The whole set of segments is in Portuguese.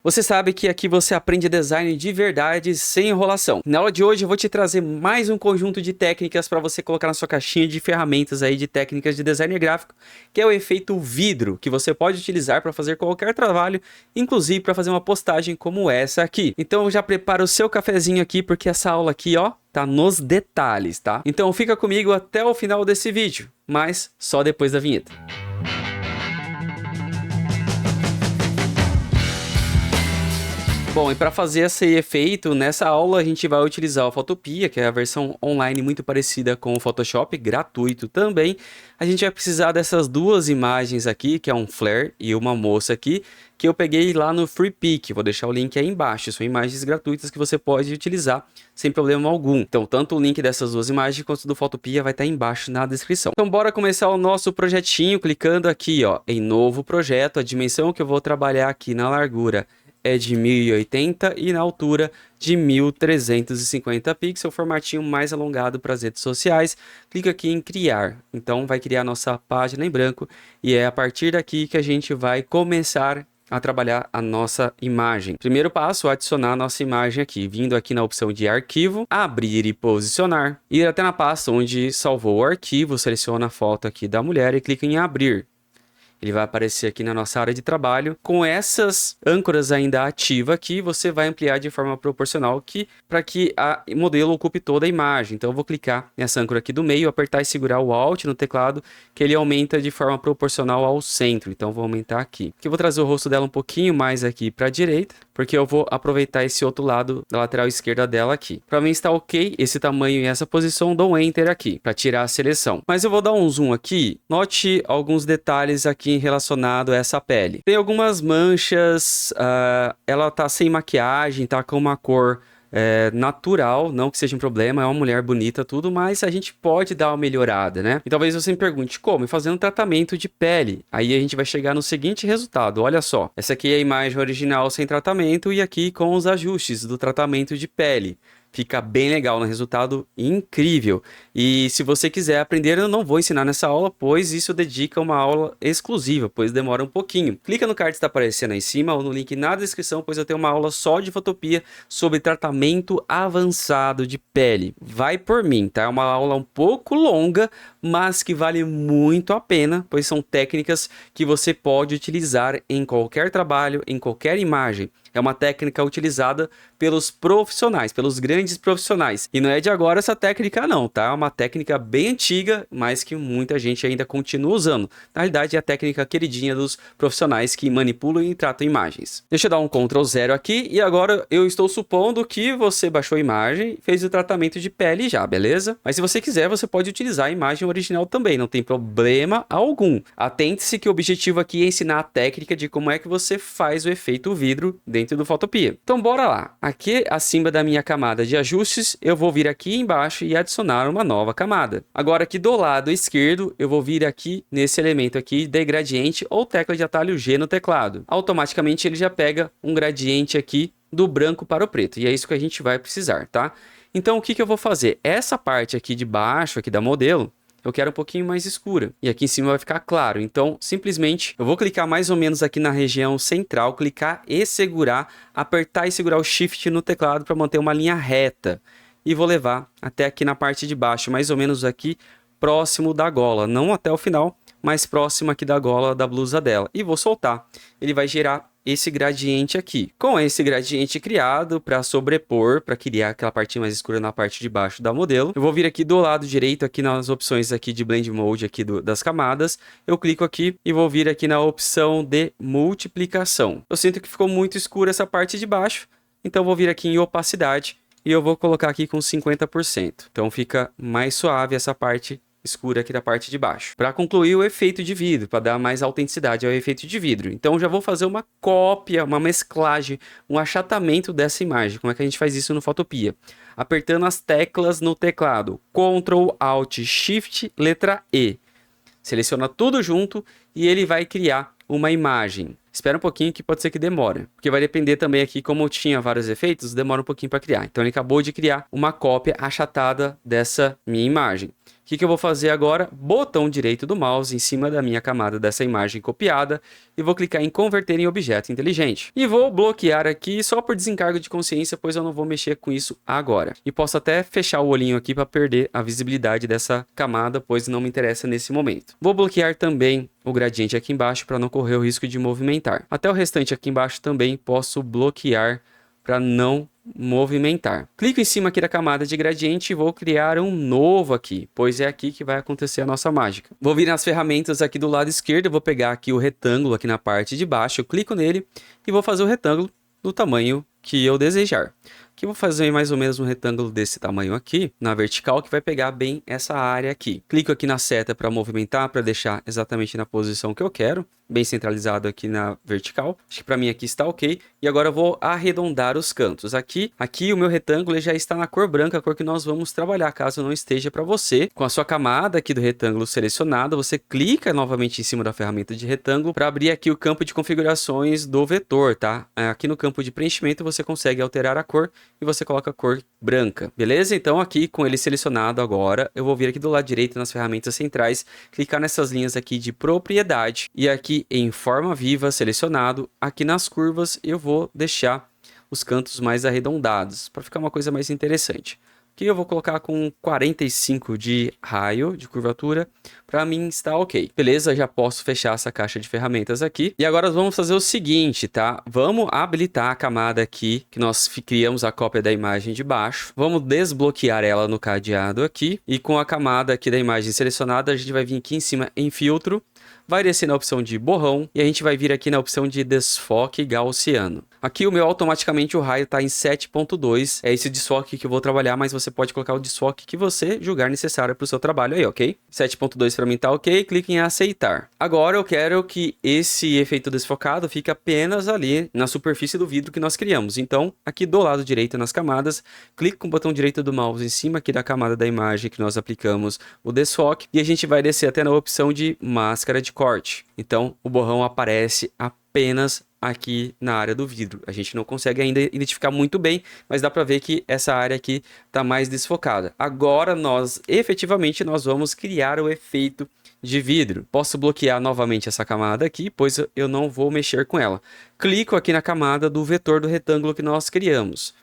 Você sabe que aqui você aprende design de verdade, sem enrolação. Na aula de hoje eu vou te trazer mais um conjunto de técnicas para você colocar na sua caixinha de ferramentas aí de técnicas de design gráfico, que é o efeito vidro, que você pode utilizar para fazer qualquer trabalho, inclusive para fazer uma postagem como essa aqui. Então já prepara o seu cafezinho aqui, porque essa aula aqui, ó, tá nos detalhes, tá? Então fica comigo até o final desse vídeo, mas só depois da vinheta. Bom, e para fazer esse efeito, nessa aula a gente vai utilizar o Photopea, que é a versão online muito parecida com o Photoshop, gratuito também. A gente vai precisar dessas duas imagens aqui, que é um flare e uma moça aqui, que eu peguei lá no FreePic. Vou deixar o link aí embaixo. São imagens gratuitas que você pode utilizar sem problema algum. Então, tanto o link dessas duas imagens quanto do Photopea vai estar embaixo na descrição. Então, bora começar o nosso projetinho, clicando aqui, ó, em novo projeto. A dimensão que eu vou trabalhar aqui na largura é de 1080 e na altura de 1350 pixels, formatinho mais alongado para as redes sociais. Clica aqui em criar, então vai criar nossa página em branco e é a partir daqui que a gente vai começar a trabalhar a nossa imagem. Primeiro passo, adicionar a nossa imagem aqui, vindo aqui na opção de arquivo, abrir e posicionar, ir até na pasta onde salvou o arquivo, seleciona a foto aqui da mulher e clica em abrir. Ele vai aparecer aqui na nossa área de trabalho. Com essas âncoras ainda ativas aqui, você vai ampliar de forma proporcional para que o modelo ocupe toda a imagem. Então eu vou clicar nessa âncora aqui do meio, apertar e segurar o Alt no teclado, que ele aumenta de forma proporcional ao centro. Então eu vou aumentar aqui. Aqui eu vou trazer o rosto dela um pouquinho mais aqui para a direita, porque eu vou aproveitar esse outro lado da lateral esquerda dela aqui. Para mim está ok esse tamanho e essa posição, dou um Enter aqui para tirar a seleção. Mas eu vou dar um zoom aqui. Note alguns detalhes aqui relacionado a essa pele. Tem algumas manchas, ela tá sem maquiagem, tá com uma cor natural, não que seja um problema, é uma mulher bonita tudo, mas a gente pode dar uma melhorada, né? E talvez você me pergunte como? Fazendo tratamento de pele. Aí a gente vai chegar no seguinte resultado, olha só. Essa aqui é a imagem original sem tratamento e aqui com os ajustes do tratamento de pele. Fica bem legal, um resultado incrível. E se você quiser aprender, eu não vou ensinar nessa aula, pois isso dedica uma aula exclusiva, pois demora um pouquinho. Clica no card que está aparecendo aí em cima ou no link na descrição, pois eu tenho uma aula só de Photopea sobre tratamento avançado de pele. Vai por mim, tá? É uma aula um pouco longa, mas que vale muito a pena, pois são técnicas que você pode utilizar em qualquer trabalho, em qualquer imagem. É uma técnica utilizada pelos profissionais, pelos grandes profissionais. E não é de agora essa técnica não, tá? É uma técnica bem antiga, mas que muita gente ainda continua usando. Na realidade, é a técnica queridinha dos profissionais que manipulam e tratam imagens. Deixa eu dar um Ctrl 0 aqui e agora eu estou supondo que você baixou a imagem e fez o tratamento de pele já, beleza? Mas se você quiser, você pode utilizar a imagem original também, não tem problema algum. Atente-se que o objetivo aqui é ensinar a técnica de como é que você faz o efeito vidro dentro do Photopea. Então bora lá. Aqui acima da minha camada de ajustes, eu vou vir aqui embaixo e adicionar uma nova camada. Agora aqui do lado esquerdo, eu vou vir aqui nesse elemento aqui de gradiente ou tecla de atalho G no teclado. Automaticamente ele já pega um gradiente aqui do branco para o preto e é isso que a gente vai precisar, tá? Então o que eu vou fazer? Essa parte aqui de baixo aqui da modelo, eu quero um pouquinho mais escura. E aqui em cima vai ficar claro. Então, simplesmente, eu vou clicar mais ou menos aqui na região central, clicar e segurar, apertar e segurar o Shift no teclado para manter uma linha reta. E vou levar até aqui na parte de baixo, mais ou menos aqui próximo da gola. Não até o final, mas próximo aqui da gola da blusa dela. E vou soltar. Ele vai gerar esse gradiente aqui. Com esse gradiente criado para sobrepor, para criar aquela partinha mais escura na parte de baixo da modelo, eu vou vir aqui do lado direito, aqui nas opções aqui de Blend Mode aqui das camadas, eu clico aqui e vou vir aqui na opção de multiplicação. Eu sinto que ficou muito escura essa parte de baixo, então eu vou vir aqui em opacidade e eu vou colocar aqui com 50%. Então fica mais suave essa parte escura aqui da parte de baixo. Para concluir o efeito de vidro, para dar mais autenticidade ao efeito de vidro. Então já vou fazer uma cópia, uma mesclagem, um achatamento dessa imagem. Como é que a gente faz isso no Photopea? Apertando as teclas no teclado, Ctrl, Alt, Shift, letra E. Seleciona tudo junto e ele vai criar uma imagem. Espera um pouquinho que pode ser que demore, porque vai depender também aqui, como eu tinha vários efeitos, demora um pouquinho para criar. Então ele acabou de criar uma cópia achatada dessa minha imagem. O que eu vou fazer agora? Botão direito do mouse em cima da minha camada dessa imagem copiada e vou clicar em converter em objeto inteligente. E vou bloquear aqui só por desencargo de consciência, pois eu não vou mexer com isso agora. E posso até fechar o olhinho aqui para perder a visibilidade dessa camada, pois não me interessa nesse momento. Vou bloquear também o gradiente aqui embaixo para não correr o risco de movimentar. Até o restante aqui embaixo também posso bloquear para não movimentar. Clico em cima aqui da camada de gradiente e vou criar um novo aqui, pois é aqui que vai acontecer a nossa mágica. Vou vir nas ferramentas aqui do lado esquerdo, vou pegar aqui o retângulo aqui na parte de baixo, eu clico nele e vou fazer o retângulo do tamanho que eu desejar. Aqui eu vou fazer mais ou menos um retângulo desse tamanho aqui, na vertical, que vai pegar bem essa área aqui. Clico aqui na seta para movimentar, para deixar exatamente na posição que eu quero, bem centralizado aqui na vertical. Acho que para mim aqui está ok. E agora eu vou arredondar os cantos. Aqui o meu retângulo ele já está na cor branca, a cor que nós vamos trabalhar, caso não esteja para você. Com a sua camada aqui do retângulo selecionada, você clica novamente em cima da ferramenta de retângulo para abrir aqui o campo de configurações do vetor, tá? Aqui no campo de preenchimento você consegue alterar a cor e você coloca a cor branca, beleza? Então aqui com ele selecionado agora, eu vou vir aqui do lado direito nas ferramentas centrais, clicar nessas linhas aqui de propriedade e aqui em forma viva selecionado, aqui nas curvas eu vou deixar os cantos mais arredondados, para ficar uma coisa mais interessante. Aqui eu vou colocar com 45 de raio, de curvatura, para mim está ok. Beleza, já posso fechar essa caixa de ferramentas aqui. E agora vamos fazer o seguinte, tá? Vamos habilitar a camada aqui, que nós criamos a cópia da imagem de baixo. Vamos desbloquear ela no cadeado aqui. E com a camada aqui da imagem selecionada, a gente vai vir aqui em cima em filtro. Vai descer na opção de borrão e a gente vai vir aqui na opção de desfoque gaussiano. Aqui o meu automaticamente o raio está em 7.2, é esse desfoque que eu vou trabalhar, mas você pode colocar o desfoque que você julgar necessário para o seu trabalho aí, ok? 7.2 para mim tá ok, clique em aceitar. Agora eu quero que esse efeito desfocado fique apenas ali na superfície do vidro que nós criamos. Então, aqui do lado direito nas camadas, clique com o botão direito do mouse em cima aqui da camada da imagem que nós aplicamos o desfoque e a gente vai descer até na opção de máscara de corte. Então, o borrão aparece apenas aqui na área do vidro. A gente não consegue ainda identificar muito bem, mas dá para ver que essa área aqui está mais desfocada. Agora efetivamente nós vamos criar o efeito de vidro. Posso bloquear novamente essa camada aqui, pois eu não vou mexer com ela. Clico aqui na camada do vetor do retângulo que nós criamos.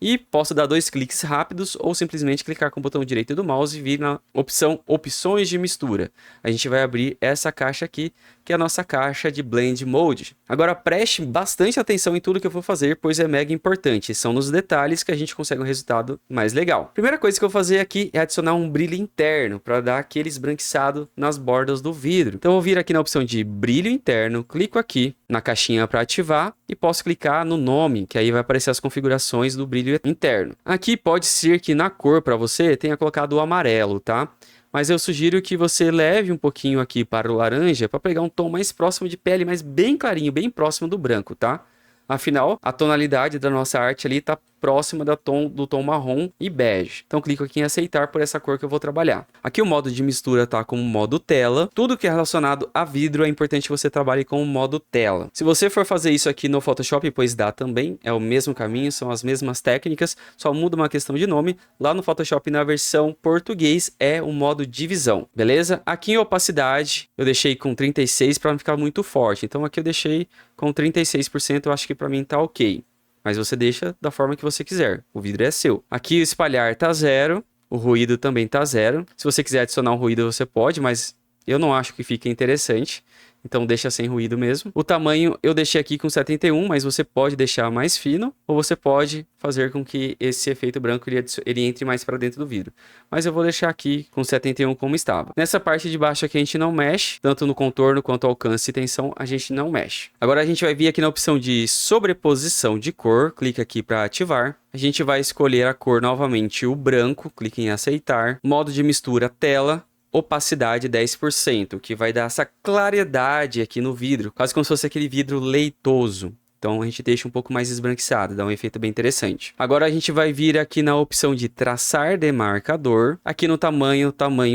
E posso dar 2 cliques rápidos ou simplesmente clicar com o botão direito do mouse e vir na opção Opções de Mistura. A gente vai abrir essa caixa aqui, que é a nossa caixa de Blend Mode. Agora preste bastante atenção em tudo que eu vou fazer, pois é mega importante. São nos detalhes que a gente consegue um resultado mais legal. Primeira coisa que eu vou fazer aqui é adicionar um brilho interno, para dar aquele esbranquiçado nas bordas do vidro. Então eu vou vir aqui na opção de Brilho Interno, clico aqui na caixinha para ativar e posso clicar no nome, que aí vai aparecer as configurações do brilho interno. Aqui pode ser que na cor para você tenha colocado o amarelo, tá? Mas eu sugiro que você leve um pouquinho aqui para o laranja para pegar um tom mais próximo de pele, mas bem clarinho, bem próximo do branco, tá? Afinal, a tonalidade da nossa arte ali está próxima do tom marrom e bege. Então clico aqui em aceitar por essa cor que eu vou trabalhar. Aqui o modo de mistura está como modo tela. Tudo que é relacionado a vidro é importante que você trabalhe com o modo tela. Se você for fazer isso aqui no Photoshop, pois dá também, é o mesmo caminho, são as mesmas técnicas, só muda uma questão de nome. Lá no Photoshop na versão português é o modo divisão, beleza? Aqui em opacidade eu deixei com 36 para não ficar muito forte. Então aqui eu deixei com 36%, eu acho que para mim tá ok. Mas você deixa da forma que você quiser. O vidro é seu. Aqui o espalhar tá 0. O ruído também tá 0. Se você quiser adicionar um ruído, você pode, mas eu não acho que fique interessante. Então deixa sem ruído mesmo. O tamanho eu deixei aqui com 71, mas você pode deixar mais fino. Ou você pode fazer com que esse efeito branco ele entre mais para dentro do vidro. Mas eu vou deixar aqui com 71 como estava. Nessa parte de baixo aqui a gente não mexe. Tanto no contorno quanto alcance e tensão a gente não mexe. Agora a gente vai vir aqui na opção de sobreposição de cor. Clica aqui para ativar. A gente vai escolher a cor novamente, o branco. Clique em aceitar. Modo de mistura tela. Opacidade 10%, que vai dar essa claridade aqui no vidro, quase como se fosse aquele vidro leitoso. Então a gente deixa um pouco mais esbranquiçado, dá um efeito bem interessante. Agora a gente vai vir aqui na opção de traçar demarcador, aqui no tamanho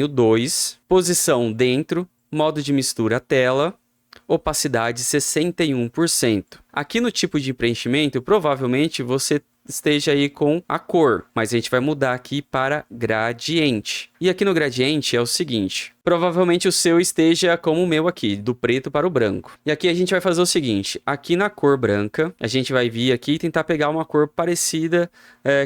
2, posição dentro, modo de mistura tela, opacidade 61%. Aqui no tipo de preenchimento, provavelmente você esteja aí com a cor, mas a gente vai mudar aqui para gradiente. E aqui no gradiente é o seguinte, provavelmente o seu esteja como o meu aqui, do preto para o branco. E aqui a gente vai fazer o seguinte, aqui na cor branca, a gente vai vir aqui e tentar pegar uma cor parecida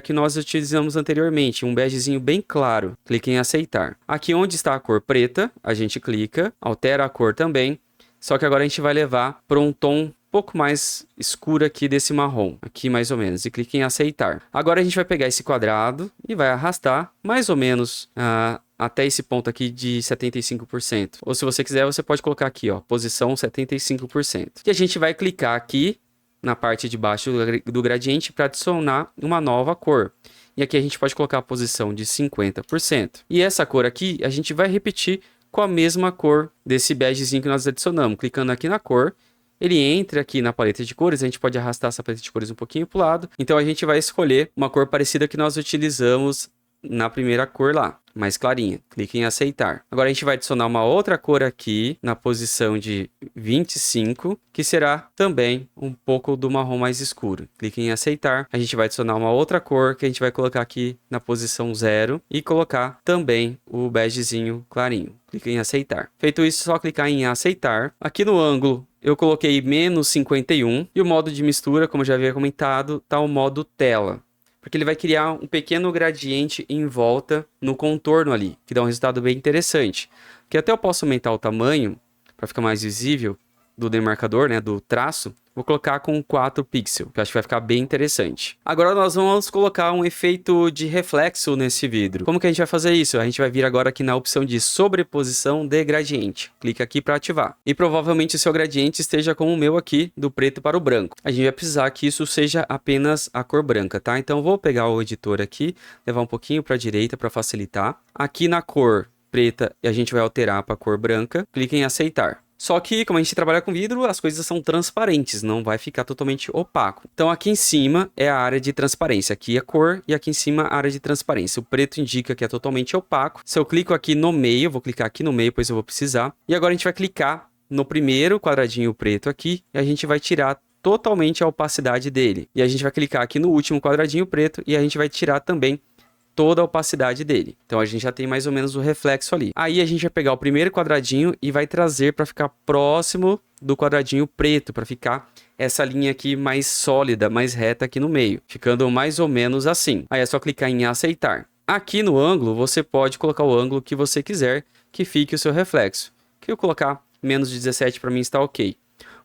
que nós utilizamos anteriormente, um begezinho bem claro. Clique em aceitar. Aqui onde está a cor preta, a gente clica, altera a cor também, só que agora a gente vai levar para um tom pouco mais escuro aqui desse marrom, aqui mais ou menos, e clique em aceitar. Agora a gente vai pegar esse quadrado e vai arrastar mais ou menos até esse ponto aqui de 75%. Ou se você quiser, você pode colocar aqui, ó, posição 75%. E a gente vai clicar aqui na parte de baixo do gradiente para adicionar uma nova cor. E aqui a gente pode colocar a posição de 50%. E essa cor aqui a gente vai repetir com a mesma cor desse begezinho que nós adicionamos, clicando aqui na cor. Ele entra aqui na paleta de cores, a gente pode arrastar essa paleta de cores um pouquinho para o lado. Então a gente vai escolher uma cor parecida que nós utilizamos na primeira cor lá, mais clarinha. Clique em aceitar. Agora a gente vai adicionar uma outra cor aqui na posição de 25, que será também um pouco do marrom mais escuro. Clique em aceitar. A gente vai adicionar uma outra cor que a gente vai colocar aqui na posição 0 e colocar também o begezinho clarinho. Clique em aceitar. Feito isso, só clicar em aceitar. Aqui no ângulo eu coloquei menos 51 e o modo de mistura, como eu já havia comentado, está o modo tela. Porque ele vai criar um pequeno gradiente em volta no contorno ali, que dá um resultado bem interessante. Que até eu posso aumentar o tamanho, para ficar mais visível, do demarcador, né, do traço. Vou colocar com 4 pixels, que eu acho que vai ficar bem interessante. Agora nós vamos colocar um efeito de reflexo nesse vidro. Como que a gente vai fazer isso? A gente vai vir agora aqui na opção de sobreposição de gradiente. Clica aqui para ativar. E provavelmente o seu gradiente esteja como o meu aqui, do preto para o branco. A gente vai precisar que isso seja apenas a cor branca, tá? Então vou pegar o editor aqui, levar um pouquinho para a direita para facilitar. Aqui na cor preta, a gente vai alterar para a cor branca. Clique em aceitar. Só que, como a gente trabalha com vidro, as coisas são transparentes, não vai ficar totalmente opaco. Então, aqui em cima é a área de transparência. Aqui é cor e aqui em cima a área de transparência. O preto indica que é totalmente opaco. Se eu clico aqui no meio, vou clicar aqui no meio, pois eu vou precisar. E agora a gente vai clicar no primeiro quadradinho preto aqui e a gente vai tirar totalmente a opacidade dele. E a gente vai clicar aqui no último quadradinho preto e a gente vai tirar também toda a opacidade dele. Então a gente já tem mais ou menos o reflexo ali. Aí a gente vai pegar o primeiro quadradinho e vai trazer para ficar próximo do quadradinho preto, para ficar essa linha aqui mais sólida, mais reta aqui no meio, ficando mais ou menos assim. Aí é só clicar em aceitar. Aqui no ângulo você pode colocar o ângulo que você quiser que fique o seu reflexo. Que eu colocar menos de 17 para mim está ok.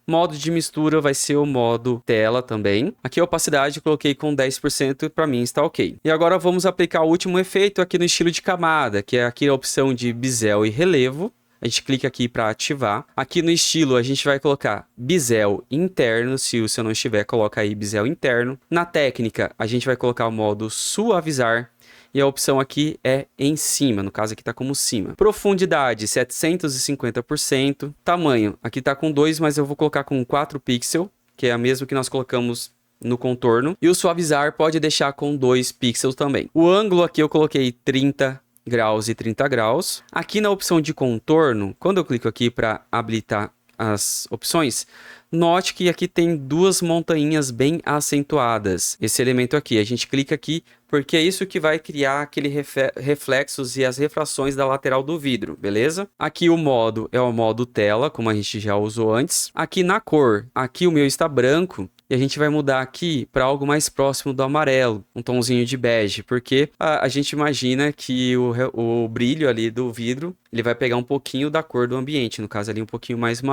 Modo de mistura vai ser o modo tela também. Aqui a opacidade eu coloquei com 10%, para mim está ok. E agora vamos aplicar o último efeito aqui no estilo de camada, que é aqui a opção de bisel e relevo. A gente clica aqui para ativar. Aqui no estilo a gente vai colocar bisel interno, se o seu não estiver, coloca aí bisel interno. Na técnica a gente vai colocar o modo suavizar. E a opção aqui é em cima, no caso aqui está como cima. Profundidade 750%. Tamanho, aqui está com 2, mas eu vou colocar com 4 pixels, que é a mesma que nós colocamos no contorno. E o suavizar pode deixar com 2 pixels também. O ângulo aqui eu coloquei 30 graus e 30 graus. Aqui na opção de contorno, quando eu clico aqui para habilitar as opções, note que aqui tem duas montanhas bem acentuadas. Esse elemento aqui, a gente clica aqui porque é isso que vai criar aquele reflexos e as refrações da lateral do vidro, beleza? Aqui o modo é o modo tela, como a gente já usou antes. Aqui na cor, aqui o meu está branco. E a gente vai mudar aqui para algo mais próximo do amarelo, um tomzinho de bege, porque a gente imagina que o brilho ali do vidro, ele vai pegar um pouquinho da cor do ambiente, no caso ali um pouquinho mais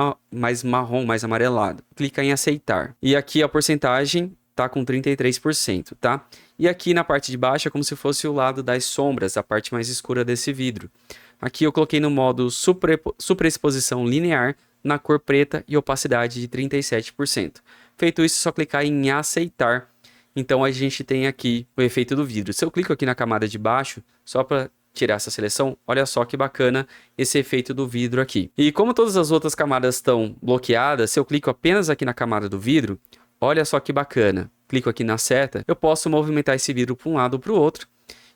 marrom, mais amarelado. Clica em aceitar. E aqui a porcentagem tá com 33%, tá? E aqui na parte de baixo é como se fosse o lado das sombras, a parte mais escura desse vidro. Aqui eu coloquei no modo superexposição linear, na cor preta e opacidade de 37%. Feito isso, é só clicar em aceitar. Então a gente tem aqui o efeito do vidro. Se eu clico aqui na camada de baixo, só para tirar essa seleção, olha só que bacana esse efeito do vidro aqui. E como todas as outras camadas estão bloqueadas, se eu clico apenas aqui na camada do vidro, olha só que bacana. Clico aqui na seta, eu posso movimentar esse vidro para um lado ou para o outro.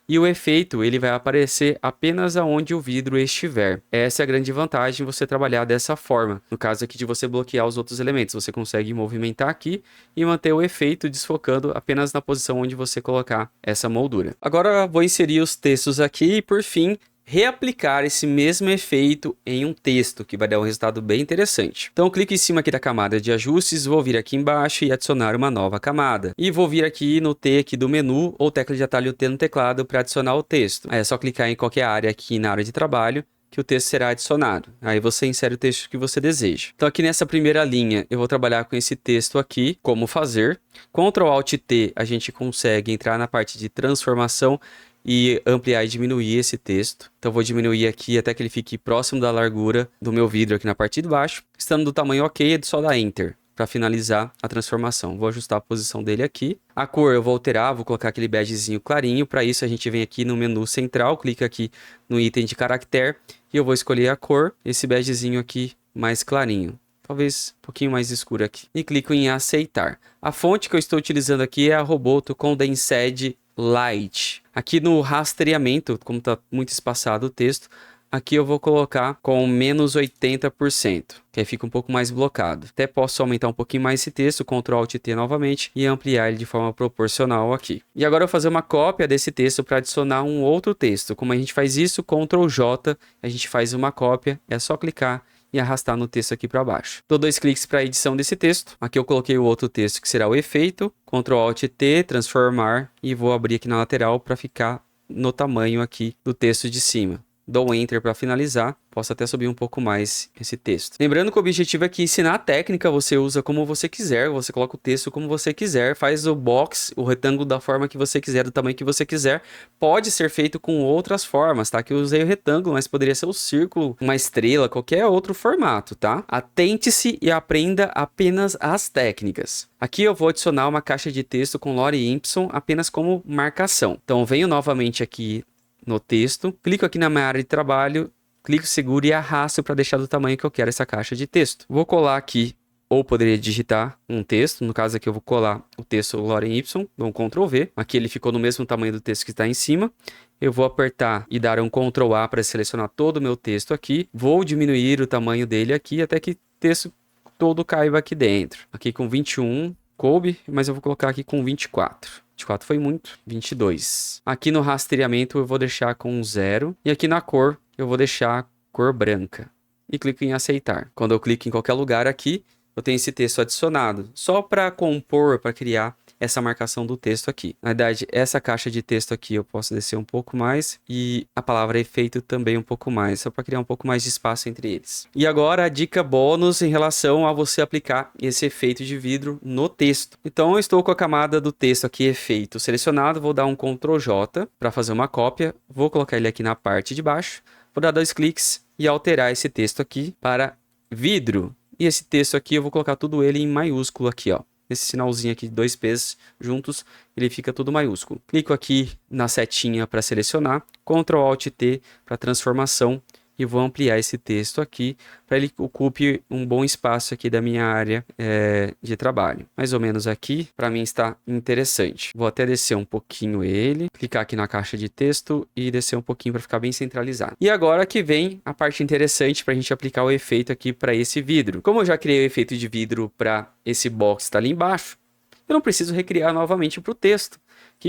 e o efeito ele vai aparecer apenas aonde o vidro estiver. Essa é a grande vantagem de você trabalhar dessa forma. No caso aqui de você bloquear os outros elementos, você consegue movimentar aqui e manter o efeito desfocando apenas na posição onde você colocar essa moldura. Agora vou inserir os textos aqui e por fim reaplicar esse mesmo efeito em um texto, que vai dar um resultado bem interessante. Então, eu clico em cima aqui da camada de ajustes, vou vir aqui embaixo e adicionar uma nova camada. E vou vir aqui no T aqui do menu, ou tecla de atalho T no teclado para adicionar o texto. Aí é só clicar em qualquer área aqui na área de trabalho, que o texto será adicionado. Aí você insere o texto que você deseja. Então aqui nessa primeira linha, eu vou trabalhar com esse texto aqui, como fazer. Ctrl Alt T, a gente consegue entrar na parte de transformação e ampliar e diminuir esse texto. Então vou diminuir aqui até que ele fique próximo da largura do meu vidro aqui na parte de baixo. Estando do tamanho ok, é só dar Enter para finalizar a transformação. Vou ajustar a posição dele aqui. A cor eu vou alterar, vou colocar aquele begezinho clarinho. Para isso a gente vem aqui no menu central, clica aqui no item de caractere e eu vou escolher a cor, esse begezinho aqui mais clarinho. Talvez um pouquinho mais escuro aqui. E clico em aceitar. A fonte que eu estou utilizando aqui é a Roboto Condensed Light. Aqui no rastreamento, como está muito espaçado o texto, aqui eu vou colocar com menos 80%, que aí fica um pouco mais blocado. Até posso aumentar um pouquinho mais esse texto, Ctrl Alt T novamente, e ampliar ele de forma proporcional aqui. E agora eu vou fazer uma cópia desse texto para adicionar um outro texto. Como a gente faz isso? Ctrl J, a gente faz uma cópia, é só clicar e arrastar no texto aqui para baixo. Dou 2 cliques para a edição desse texto. Aqui eu coloquei o outro texto que será o efeito. Ctrl Alt T, transformar e vou abrir aqui na lateral para ficar no tamanho aqui do texto de cima. Dou Enter para finalizar. Posso até subir um pouco mais esse texto. Lembrando que o objetivo é que ensinar a técnica você usa como você quiser. Você coloca o texto como você quiser. Faz o box, o retângulo da forma que você quiser, do tamanho que você quiser. Pode ser feito com outras formas, tá? Que eu usei o retângulo, mas poderia ser o círculo, uma estrela, qualquer outro formato, tá? Atente-se e aprenda apenas as técnicas. Aqui eu vou adicionar uma caixa de texto com Lore Impson apenas como marcação. Então venho novamente aqui no texto, clico aqui na minha área de trabalho, clico seguro e arrasto para deixar do tamanho que eu quero essa caixa de texto. Vou colar aqui, ou poderia digitar um texto, no caso aqui eu vou colar o texto Lorem Y, dou um Ctrl V, aqui ele ficou no mesmo tamanho do texto que está em cima. Eu vou apertar e dar um Ctrl A para selecionar todo o meu texto aqui, vou diminuir o tamanho dele aqui até que o texto todo caiba aqui dentro. Aqui com 21 coube, mas eu vou colocar aqui com 24. 24 foi muito. 22. Aqui no rastreamento eu vou deixar com 0. E aqui na cor eu vou deixar cor branca. E clico em aceitar. Quando eu clico em qualquer lugar aqui, eu tenho esse texto adicionado. Só para compor, para criar essa marcação do texto aqui. Na verdade, essa caixa de texto aqui eu posso descer um pouco mais. E a palavra efeito também um pouco mais. Só para criar um pouco mais de espaço entre eles. E agora a dica bônus em relação a você aplicar esse efeito de vidro no texto. Então eu estou com a camada do texto aqui, efeito selecionado. Vou dar um Ctrl J para fazer uma cópia. Vou colocar ele aqui na parte de baixo. Vou dar 2 cliques e alterar esse texto aqui para vidro. E esse texto aqui eu vou colocar tudo ele em maiúsculo aqui, ó. Esse sinalzinho aqui de 2 P's juntos, ele fica tudo maiúsculo. Clico aqui na setinha para selecionar, Ctrl Alt T para transformação e vou ampliar esse texto aqui para ele ocupe um bom espaço aqui da minha área de trabalho. Mais ou menos aqui, para mim está interessante. Vou até descer um pouquinho ele, clicar aqui na caixa de texto e descer um pouquinho para ficar bem centralizado. E agora que vem a parte interessante para a gente aplicar o efeito aqui para esse vidro. Como eu já criei o efeito de vidro para esse box que está ali embaixo, eu não preciso recriar novamente para o texto. O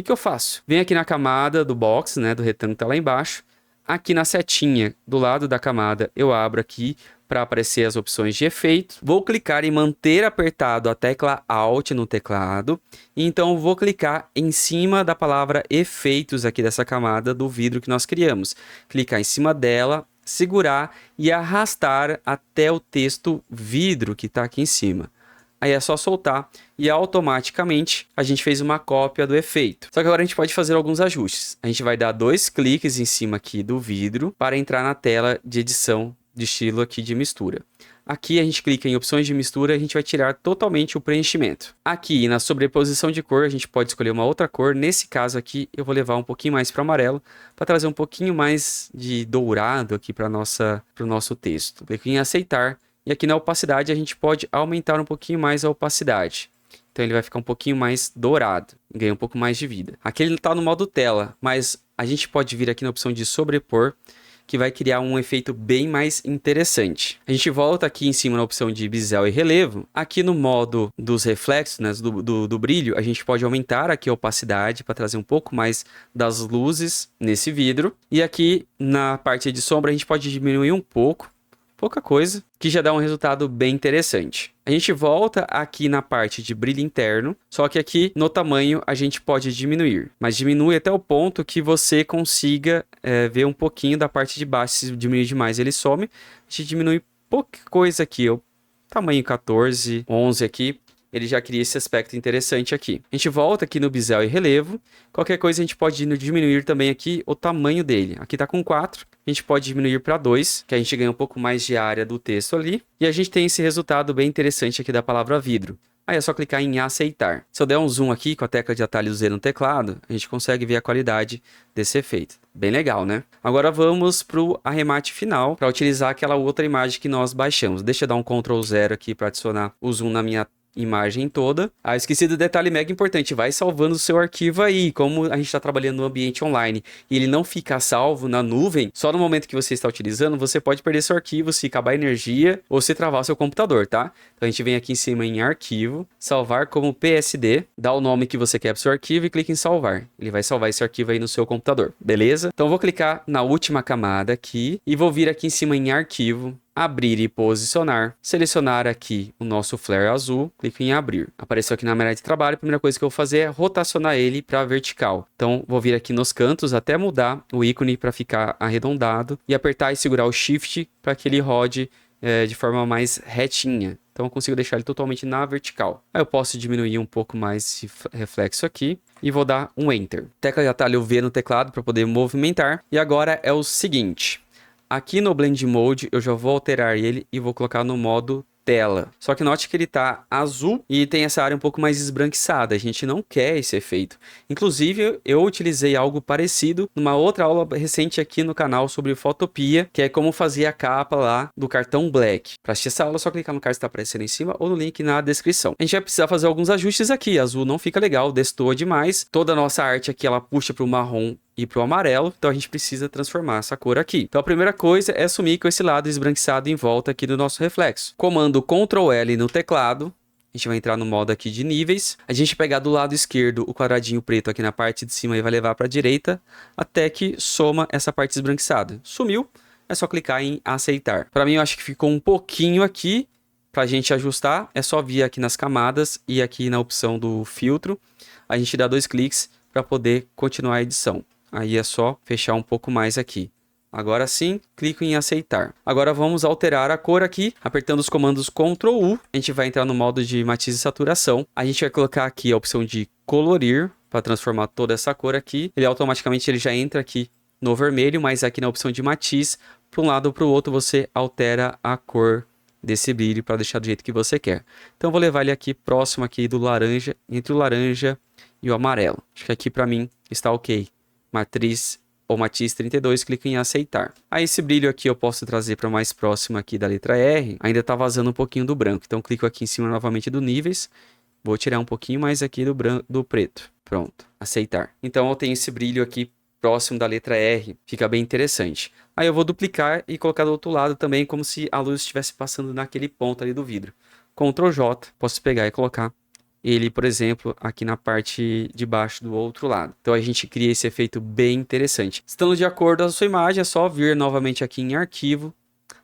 que eu faço? Venho aqui na camada do box, né, do retângulo que está lá embaixo. Aqui na setinha do lado da camada eu abro aqui para aparecer as opções de efeito. Vou clicar em manter apertado a tecla Alt no teclado. E então vou clicar em cima da palavra efeitos aqui dessa camada do vidro que nós criamos. Clicar em cima dela, segurar e arrastar até o texto vidro que está aqui em cima. Aí é só soltar e automaticamente a gente fez uma cópia do efeito. Só que agora a gente pode fazer alguns ajustes. A gente vai dar 2 cliques em cima aqui do vidro para entrar na tela de edição de estilo aqui de mistura. Aqui a gente clica em opções de mistura e a gente vai tirar totalmente o preenchimento. Aqui na sobreposição de cor a gente pode escolher uma outra cor. Nesse caso aqui eu vou levar um pouquinho mais para o amarelo para trazer um pouquinho mais de dourado aqui para o nosso texto. Clico em aceitar. E aqui na opacidade a gente pode aumentar um pouquinho mais a opacidade. Então ele vai ficar um pouquinho mais dourado, ganha um pouco mais de vida. Aqui ele está no modo tela, mas a gente pode vir aqui na opção de sobrepor, que vai criar um efeito bem mais interessante. A gente volta aqui em cima na opção de bisel e relevo. Aqui no modo dos reflexos, né, do brilho, a gente pode aumentar aqui a opacidade para trazer um pouco mais das luzes nesse vidro. E aqui na parte de sombra a gente pode diminuir um pouco, pouca coisa, que já dá um resultado bem interessante. A gente volta aqui na parte de brilho interno, só que aqui no tamanho a gente pode diminuir, mas diminui até o ponto que você consiga ver um pouquinho da parte de baixo. Se diminuir demais ele some, a gente diminui pouca coisa aqui, o tamanho 14, 11 aqui, ele já cria esse aspecto interessante aqui. A gente volta aqui no bisel e relevo, qualquer coisa a gente pode diminuir também aqui o tamanho dele. Aqui tá com 4, a gente pode diminuir para 2, que a gente ganha um pouco mais de área do texto ali. E a gente tem esse resultado bem interessante aqui da palavra vidro. Aí é só clicar em aceitar. Se eu der um zoom aqui com a tecla de atalho Z no teclado, a gente consegue ver a qualidade desse efeito. Bem legal, né? Agora vamos para o arremate final, para utilizar aquela outra imagem que nós baixamos. Deixa eu dar um Ctrl 0 aqui para adicionar o zoom na minha imagem toda. Ah, esqueci do detalhe mega importante, vai salvando o seu arquivo aí. Como a gente está trabalhando no ambiente online e ele não fica salvo na nuvem, só no momento que você está utilizando, você pode perder seu arquivo se acabar a energia ou se travar seu computador, tá? Então a gente vem aqui em cima em arquivo, salvar como PSD, dá o nome que você quer para o seu arquivo e clica em salvar. Ele vai salvar esse arquivo aí no seu computador, beleza? Então eu vou clicar na última camada aqui e vou vir aqui em cima em arquivo, abrir e posicionar, selecionar aqui o nosso flare azul, clico em abrir. Apareceu aqui na minha área de trabalho, a primeira coisa que eu vou fazer é rotacionar ele para vertical. Então vou vir aqui nos cantos até mudar o ícone para ficar arredondado e apertar e segurar o Shift para que ele rode de forma mais retinha. Então eu consigo deixar ele totalmente na vertical. Aí eu posso diminuir um pouco mais esse reflexo aqui e vou dar um Enter. Tecla de atalho V no teclado para poder movimentar. E agora é o seguinte. Aqui no Blend Mode eu já vou alterar ele e vou colocar no modo tela. Só que note que ele tá azul e tem essa área um pouco mais esbranquiçada. A gente não quer esse efeito. Inclusive, eu utilizei algo parecido numa outra aula recente aqui no canal sobre Fotopia, que é como fazer a capa lá do cartão Black. Para assistir essa aula, é só clicar no card que está aparecendo em cima ou no link na descrição. A gente vai precisar fazer alguns ajustes aqui. Azul não fica legal, destoa demais. Toda a nossa arte aqui, ela puxa para o marrom e para o amarelo, então a gente precisa transformar essa cor aqui. Então a primeira coisa é sumir com esse lado esbranquiçado em volta aqui do nosso reflexo. Comando Ctrl L no teclado, a gente vai entrar no modo aqui de níveis, a gente pegar do lado esquerdo o quadradinho preto aqui na parte de cima e vai levar para a direita, até que soma essa parte esbranquiçada. Sumiu, é só clicar em aceitar. Para mim eu acho que ficou um pouquinho aqui, para a gente ajustar, é só vir aqui nas camadas e aqui na opção do filtro, a gente dá 2 cliques para poder continuar a edição. Aí é só fechar um pouco mais aqui. Agora sim, clico em aceitar. Agora vamos alterar a cor aqui, apertando os comandos Ctrl U. A gente vai entrar no modo de matiz e saturação. A gente vai colocar aqui a opção de colorir, para transformar toda essa cor aqui. Ele automaticamente já entra aqui no vermelho, mas aqui na opção de matiz, para um lado ou para o outro, você altera a cor desse brilho para deixar do jeito que você quer. Então eu vou levar ele aqui próximo aqui do laranja, entre o laranja e o amarelo. Acho que aqui para mim está ok. Matriz ou matiz 32, clico em aceitar. Aí esse brilho aqui eu posso trazer para mais próximo aqui da letra R. Ainda está vazando um pouquinho do branco, então clico aqui em cima novamente do níveis. Vou tirar um pouquinho mais aqui do preto. Pronto, aceitar. Então eu tenho esse brilho aqui próximo da letra R, fica bem interessante. Aí eu vou duplicar e colocar do outro lado também, como se a luz estivesse passando naquele ponto ali do vidro. Ctrl J, posso pegar e colocar ele, por exemplo, aqui na parte de baixo do outro lado. Então a gente cria esse efeito bem interessante. Estando de acordo com a sua imagem, é só vir novamente aqui em arquivo,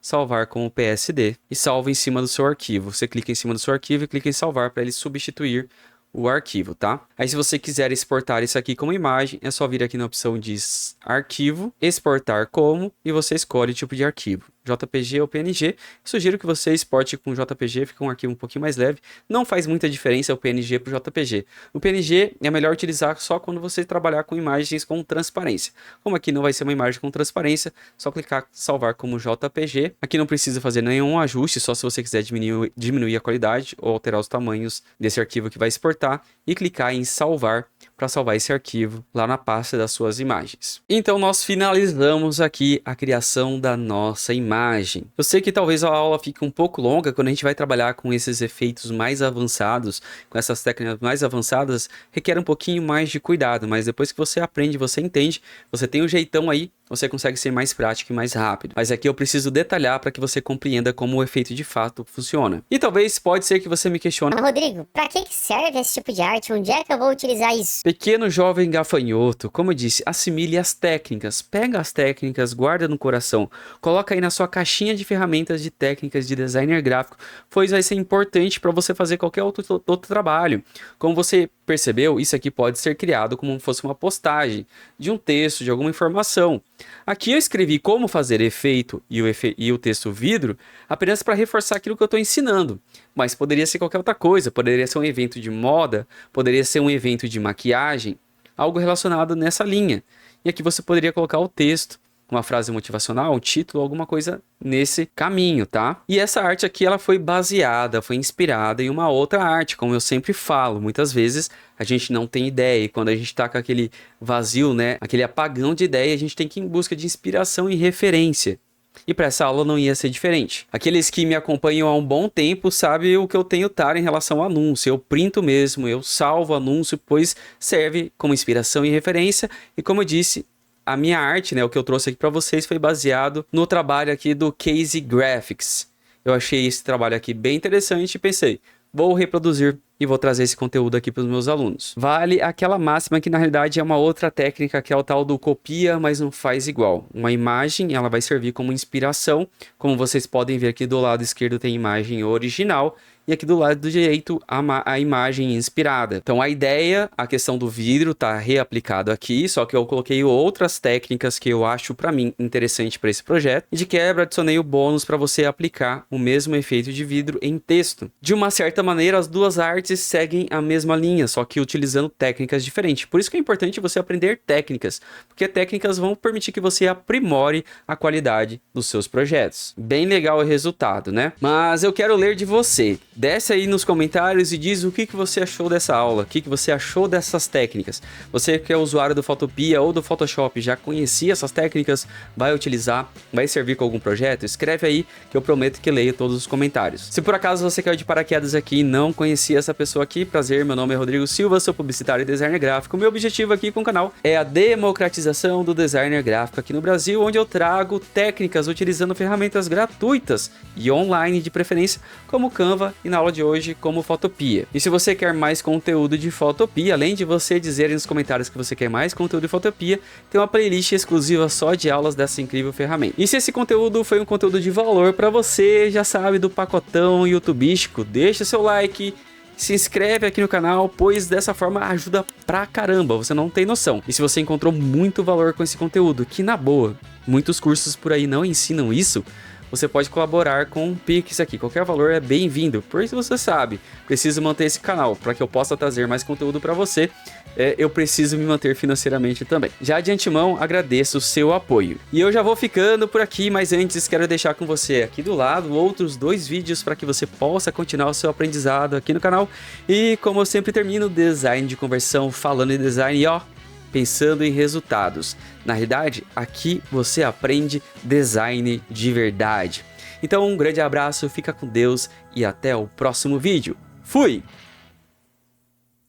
salvar como PSD e salva em cima do seu arquivo. Você clica em cima do seu arquivo e clica em salvar para ele substituir o arquivo, tá? Aí se você quiser exportar isso aqui como imagem, é só vir aqui na opção de arquivo, exportar como, e você escolhe o tipo de arquivo, JPG ou PNG. Sugiro que você exporte com JPG, fica um arquivo um pouquinho mais leve. Não faz muita diferença o PNG para o JPG. O PNG é melhor utilizar só quando você trabalhar com imagens com transparência. Como aqui não vai ser uma imagem com transparência, só clicar salvar como JPG. Aqui não precisa fazer nenhum ajuste, só se você quiser diminuir a qualidade ou alterar os tamanhos desse arquivo que vai exportar e clicar em salvar para salvar esse arquivo lá na pasta das suas imagens. Então nós finalizamos aqui a criação da nossa imagem. Eu sei que talvez a aula fique um pouco longa quando a gente vai trabalhar com esses efeitos mais avançados, com essas técnicas mais avançadas, requer um pouquinho mais de cuidado, mas depois que você aprende, você entende, você tem um jeitão aí, você consegue ser mais prático e mais rápido. Mas aqui eu preciso detalhar para que você compreenda como o efeito de fato funciona. E talvez pode ser que você me questione: Rodrigo, para que serve esse tipo de arte? Onde é que eu vou utilizar isso? Pequeno jovem gafanhoto, como eu disse, assimile as técnicas. Pega as técnicas, guarda no coração. Coloca aí na sua caixinha de ferramentas de técnicas de designer gráfico, pois vai ser importante para você fazer qualquer outro trabalho. Como você percebeu, isso aqui pode ser criado como se fosse uma postagem de um texto, de alguma informação. Aqui eu escrevi como fazer efeito e o texto vidro apenas para reforçar aquilo que eu estou ensinando. Mas poderia ser qualquer outra coisa, poderia ser um evento de moda, poderia ser um evento de maquiagem, algo relacionado nessa linha. E aqui você poderia colocar o texto, uma frase motivacional, um título, alguma coisa nesse caminho, tá? E essa arte aqui, ela foi baseada, foi inspirada em uma outra arte, como eu sempre falo. Muitas vezes a gente não tem ideia, e quando a gente tá com aquele vazio, né, aquele apagão de ideia, a gente tem que ir em busca de inspiração e referência. E para essa aula não ia ser diferente. Aqueles que me acompanham há um bom tempo sabem o que eu tenho tara em relação ao anúncio. Eu printo mesmo, eu salvo o anúncio, pois serve como inspiração e referência. E como eu disse, a minha arte, né, o que eu trouxe aqui para vocês foi baseado no trabalho aqui do Casey Graphics. Eu achei esse trabalho aqui bem interessante e pensei, vou reproduzir e vou trazer esse conteúdo aqui para os meus alunos. Vale aquela máxima que na realidade é uma outra técnica, que é o tal do copia, mas não faz igual. Uma imagem, ela vai servir como inspiração. Como vocês podem ver aqui do lado esquerdo tem imagem original e aqui do lado direito a imagem inspirada. Então a ideia, a questão do vidro tá reaplicado aqui, só que eu coloquei outras técnicas que eu acho para mim interessante para esse projeto. E de quebra adicionei o bônus para você aplicar o mesmo efeito de vidro em texto. De uma certa maneira, as duas artes seguem a mesma linha, só que utilizando técnicas diferentes. Por isso que é importante você aprender técnicas, porque técnicas vão permitir que você aprimore a qualidade dos seus projetos. Bem legal o resultado, né? Mas eu quero ler de você. Desce aí nos comentários e diz o que você achou dessa aula, o que você achou dessas técnicas. Você que é usuário do Photopea ou do Photoshop, já conhecia essas técnicas, vai utilizar, vai servir com algum projeto? Escreve aí que eu prometo que leio todos os comentários. Se por acaso você caiu de paraquedas aqui e não conhecia essa pessoa aqui, prazer, meu nome é Rodrigo Silva, sou publicitário e designer gráfico. Meu objetivo aqui com o canal é a democratização do designer gráfico aqui no Brasil, onde eu trago técnicas utilizando ferramentas gratuitas e online de preferência, como Canva e na aula de hoje como Photopea. E se você quer mais conteúdo de Photopea, além de você dizer nos comentários que você quer mais conteúdo de Photopea, tem uma playlist exclusiva só de aulas dessa incrível ferramenta. E se esse conteúdo foi um conteúdo de valor para você, já sabe do pacotão youtubístico, deixa seu like, se inscreve aqui no canal, pois dessa forma ajuda pra caramba, você não tem noção. E se você encontrou muito valor com esse conteúdo, que na boa, muitos cursos por aí não ensinam isso, você pode colaborar com o Pix aqui. Qualquer valor é bem-vindo, pois você sabe, preciso manter esse canal para que eu possa trazer mais conteúdo para você. Eu preciso me manter financeiramente também. Já de antemão, agradeço o seu apoio. E eu já vou ficando por aqui, mas antes quero deixar com você aqui do lado outros 2 vídeos para que você possa continuar o seu aprendizado aqui no canal. E como eu sempre termino, design de conversão, falando em design, ó, pensando em resultados. Na realidade, aqui você aprende design de verdade. Então, um grande abraço, fica com Deus e até o próximo vídeo. Fui!